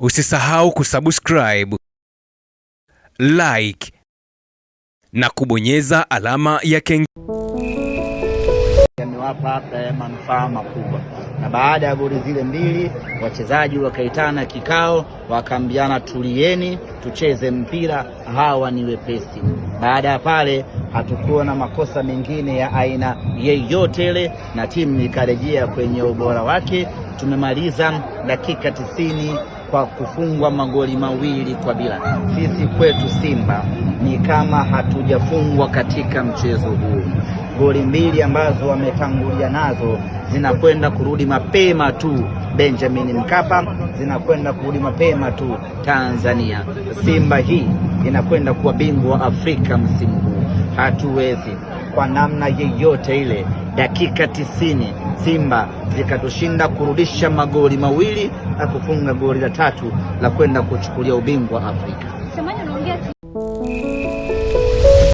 Usisahau kusubscribe, like na kubonyeza alama ya kengele. Yamewapa manufaa makubwa. Na baada ya goli zile mbili, wachezaji wakaitana kikao, wakaambiana tulieni, tucheze mpira, hawa ni wepesi. Baada ya pale hatukuwa na makosa mengine ya aina yeyote ile, na timu ikarejea kwenye ubora wake. Tumemaliza dakika 90 kwa kufungwa magoli 2-0. Sisi kwetu Simba ni kama hatujafungwa katika mchezo huu. Goli 2 ambazo wametangulia nazo zinakwenda kurudi mapema tu Benjamin Mkapa, zinakwenda kurudi mapema tu Tanzania. Simba hii inakwenda kuwa bingwa wa Afrika msimu huu. Hatuwezi kwa namna yeyote ile dakika 90 Simba zikatushinda kurudisha magoli 2 na kufunga goli la 3 la kwenda kuchukulia ubingwa Afrika.